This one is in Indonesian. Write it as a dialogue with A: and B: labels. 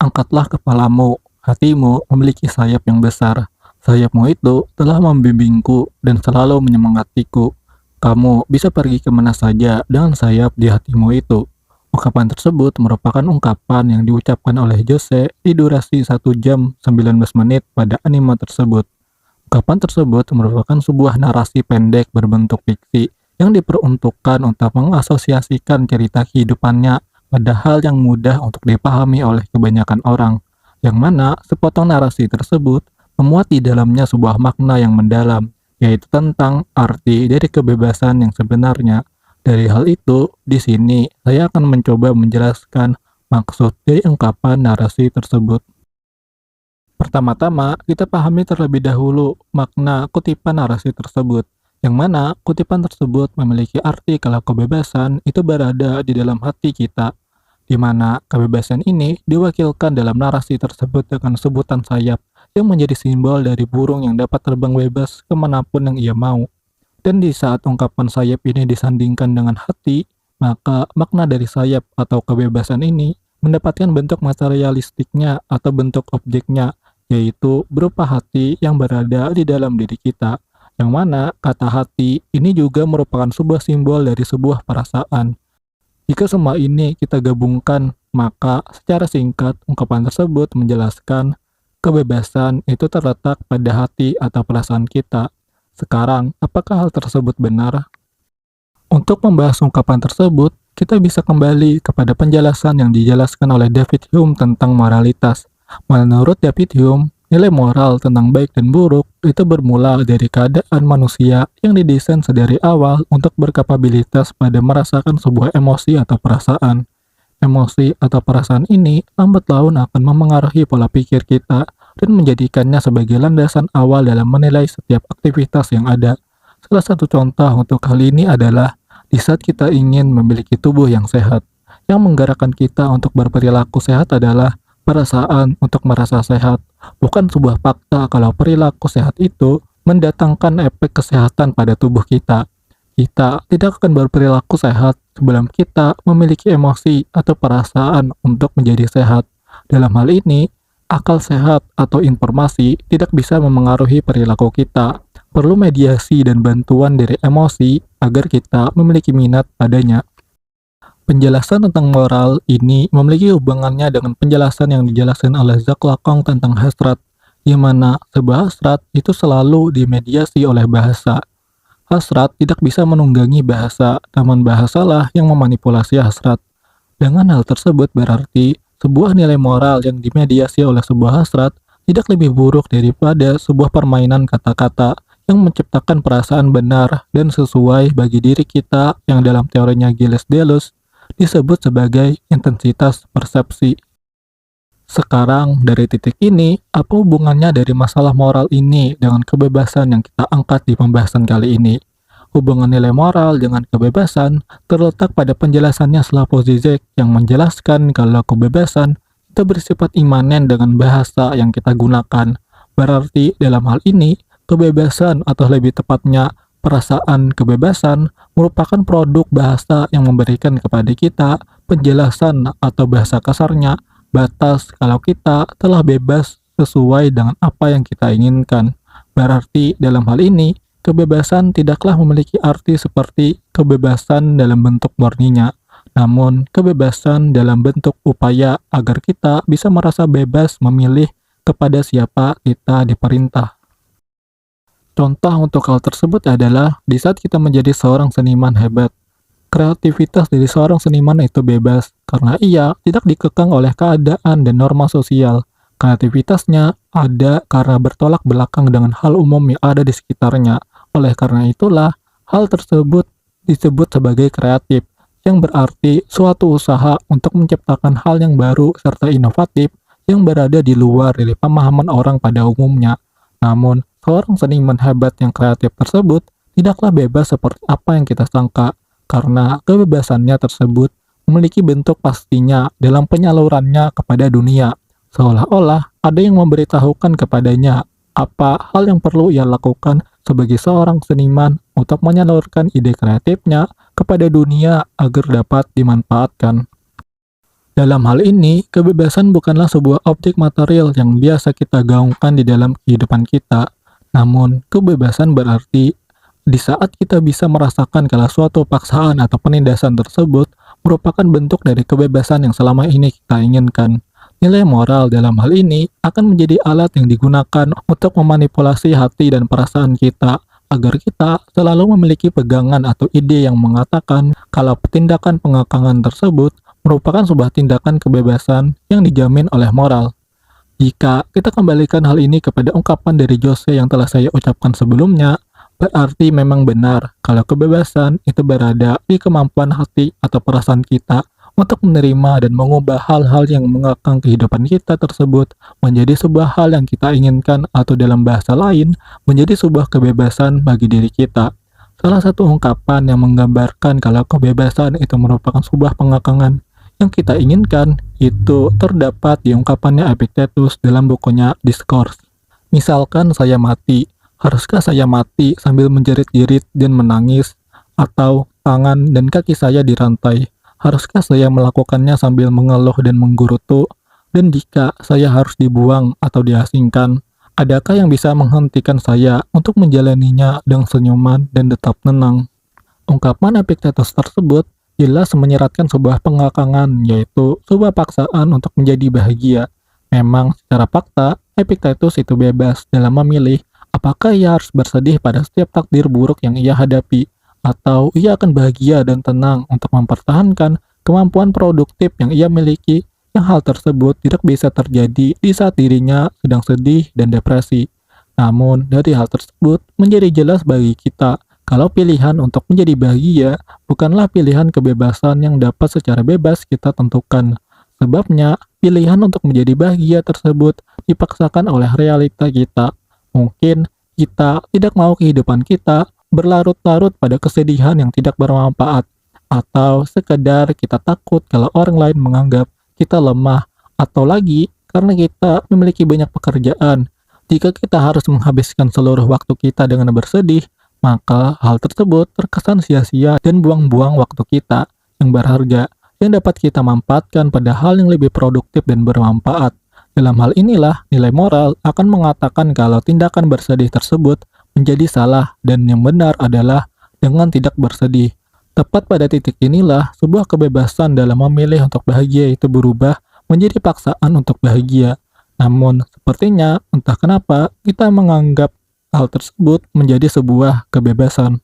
A: Angkatlah kepalamu, hatimu memiliki sayap yang besar. Sayapmu itu telah membimbingku dan selalu menyemangatiku. Kamu bisa pergi kemana saja dengan sayap di hatimu itu. Ungkapan tersebut merupakan ungkapan yang diucapkan oleh Jose di durasi 1 jam 19 menit pada anime tersebut. Ungkapan tersebut merupakan sebuah narasi pendek berbentuk fiksi yang diperuntukkan untuk mengasosiasikan cerita kehidupannya pada hal yang mudah untuk dipahami oleh kebanyakan orang, yang mana sepotong narasi tersebut memuat di dalamnya sebuah makna yang mendalam, yaitu tentang arti dari kebebasan yang sebenarnya. Dari hal itu, di sini saya akan mencoba menjelaskan maksud dari ungkapan narasi tersebut. Pertama-tama, kita pahami terlebih dahulu makna kutipan narasi tersebut, yang mana kutipan tersebut memiliki arti kalau kebebasan itu berada di dalam hati kita, di mana kebebasan ini diwakilkan dalam narasi tersebut dengan sebutan sayap yang menjadi simbol dari burung yang dapat terbang bebas kemanapun yang ia mau. Dan di saat ungkapan sayap ini disandingkan dengan hati, maka makna dari sayap atau kebebasan ini mendapatkan bentuk materialistiknya atau bentuk objeknya, yaitu berupa hati yang berada di dalam diri kita, yang mana kata hati ini juga merupakan sebuah simbol dari sebuah perasaan. Jika semua ini kita gabungkan, maka secara singkat ungkapan tersebut menjelaskan kebebasan itu terletak pada hati atau perasaan kita. Sekarang, apakah hal tersebut benar? Untuk membahas ungkapan tersebut, kita bisa kembali kepada penjelasan yang dijelaskan oleh David Hume tentang moralitas. Menurut David Hume, nilai moral tentang baik dan buruk itu bermula dari keadaan manusia yang didesain sedari awal untuk berkapabilitas pada merasakan sebuah emosi atau perasaan. Emosi atau perasaan ini lambat laun akan memengaruhi pola pikir kita dan menjadikannya sebagai landasan awal dalam menilai setiap aktivitas yang ada. Salah satu contoh untuk hal ini adalah di saat kita ingin memiliki tubuh yang sehat. Yang menggerakkan kita untuk berperilaku sehat adalah perasaan untuk merasa sehat, bukan sebuah fakta kalau perilaku sehat itu mendatangkan efek kesehatan pada tubuh kita. Kita tidak akan berperilaku sehat sebelum kita memiliki emosi atau perasaan untuk menjadi sehat. Dalam hal ini, akal sehat atau informasi tidak bisa memengaruhi perilaku kita. Perlu mediasi dan bantuan dari emosi agar kita memiliki minat padanya. Penjelasan tentang moral ini memiliki hubungannya dengan penjelasan yang dijelaskan oleh Jacques Lacan tentang hasrat, di mana sebuah hasrat itu selalu dimediasi oleh bahasa. Hasrat tidak bisa menunggangi bahasa, namun bahasalah yang memanipulasi hasrat. Dengan hal tersebut berarti, sebuah nilai moral yang dimediasi oleh sebuah hasrat tidak lebih buruk daripada sebuah permainan kata-kata yang menciptakan perasaan benar dan sesuai bagi diri kita yang dalam teorinya Gilles Deleuze disebut sebagai intensitas persepsi. Sekarang, dari titik ini, apa hubungannya dari masalah moral ini dengan kebebasan yang kita angkat di pembahasan kali ini? Hubungan nilai moral dengan kebebasan terletak pada penjelasannya Slavoj Žižek yang menjelaskan kalau kebebasan itu bersifat imanen dengan bahasa yang kita gunakan. Berarti dalam hal ini, kebebasan atau lebih tepatnya perasaan kebebasan merupakan produk bahasa yang memberikan kepada kita penjelasan atau bahasa kasarnya batas kalau kita telah bebas sesuai dengan apa yang kita inginkan. Berarti dalam hal ini, kebebasan tidaklah memiliki arti seperti kebebasan dalam bentuk murninya, namun kebebasan dalam bentuk upaya agar kita bisa merasa bebas memilih kepada siapa kita diperintah. Contoh untuk hal tersebut adalah di saat kita menjadi seorang seniman hebat. Kreativitas dari seorang seniman itu bebas karena ia tidak dikekang oleh keadaan dan norma sosial. Kreativitasnya ada karena bertolak belakang dengan hal umum yang ada di sekitarnya. Oleh karena itulah, hal tersebut disebut sebagai kreatif, yang berarti suatu usaha untuk menciptakan hal yang baru serta inovatif yang berada di luar dari pemahaman orang pada umumnya. Namun, seorang seniman hebat yang kreatif tersebut tidaklah bebas seperti apa yang kita sangka, karena kebebasannya tersebut memiliki bentuk pastinya dalam penyalurannya kepada dunia, seolah-olah ada yang memberitahukan kepadanya apa hal yang perlu ia lakukan sebagai seorang seniman untuk menyalurkan ide kreatifnya kepada dunia agar dapat dimanfaatkan. Dalam hal ini, kebebasan bukanlah sebuah objek material yang biasa kita gaungkan di dalam kehidupan kita. Namun, kebebasan berarti di saat kita bisa merasakan kalau suatu paksaan atau penindasan tersebut merupakan bentuk dari kebebasan yang selama ini kita inginkan. Nilai moral dalam hal ini akan menjadi alat yang digunakan untuk memanipulasi hati dan perasaan kita agar kita selalu memiliki pegangan atau ide yang mengatakan kalau tindakan pengekangan tersebut merupakan sebuah tindakan kebebasan yang dijamin oleh moral. Jika kita kembalikan hal ini kepada ungkapan dari Jose yang telah saya ucapkan sebelumnya, berarti memang benar kalau kebebasan itu berada di kemampuan hati atau perasaan kita untuk menerima dan mengubah hal-hal yang mengekang kehidupan kita tersebut menjadi sebuah hal yang kita inginkan atau dalam bahasa lain menjadi sebuah kebebasan bagi diri kita. Salah satu ungkapan yang menggambarkan kalau kebebasan itu merupakan sebuah pengekangan yang kita inginkan itu terdapat di ungkapannya Epictetus dalam bukunya Discourse. Misalkan saya mati, haruskah saya mati sambil menjerit-jerit dan menangis? Atau tangan dan kaki saya dirantai, haruskah saya melakukannya sambil mengeluh dan menggerutu? Dan jika saya harus dibuang atau diasingkan, adakah yang bisa menghentikan saya untuk menjalaninya dengan senyuman dan tetap tenang? Ungkapan Epictetus tersebut jelas menyeratkan sebuah pengekangan, yaitu sebuah paksaan untuk menjadi bahagia. Memang secara fakta, Epictetus itu bebas dalam memilih apakah ia harus bersedih pada setiap takdir buruk yang ia hadapi, atau ia akan bahagia dan tenang untuk mempertahankan kemampuan produktif yang ia miliki, yang hal tersebut tidak bisa terjadi di saat dirinya sedang sedih dan depresi. Namun, dari hal tersebut menjadi jelas bagi kita kalau pilihan untuk menjadi bahagia bukanlah pilihan kebebasan yang dapat secara bebas kita tentukan. Sebabnya, pilihan untuk menjadi bahagia tersebut dipaksakan oleh realita kita. Mungkin kita tidak mau kehidupan kita berlarut-larut pada kesedihan yang tidak bermanfaat, atau sekedar kita takut kalau orang lain menganggap kita lemah, atau lagi karena kita memiliki banyak pekerjaan. Jika kita harus menghabiskan seluruh waktu kita dengan bersedih, maka hal tersebut terkesan sia-sia dan buang-buang waktu kita yang berharga yang dapat kita manfaatkan pada hal yang lebih produktif dan bermanfaat. Dalam hal inilah, nilai moral akan mengatakan kalau tindakan bersedih tersebut menjadi salah dan yang benar adalah dengan tidak bersedih. Tepat pada titik inilah, sebuah kebebasan dalam memilih untuk bahagia itu berubah menjadi paksaan untuk bahagia. Namun, sepertinya entah kenapa kita menganggap hal tersebut menjadi sebuah kebebasan.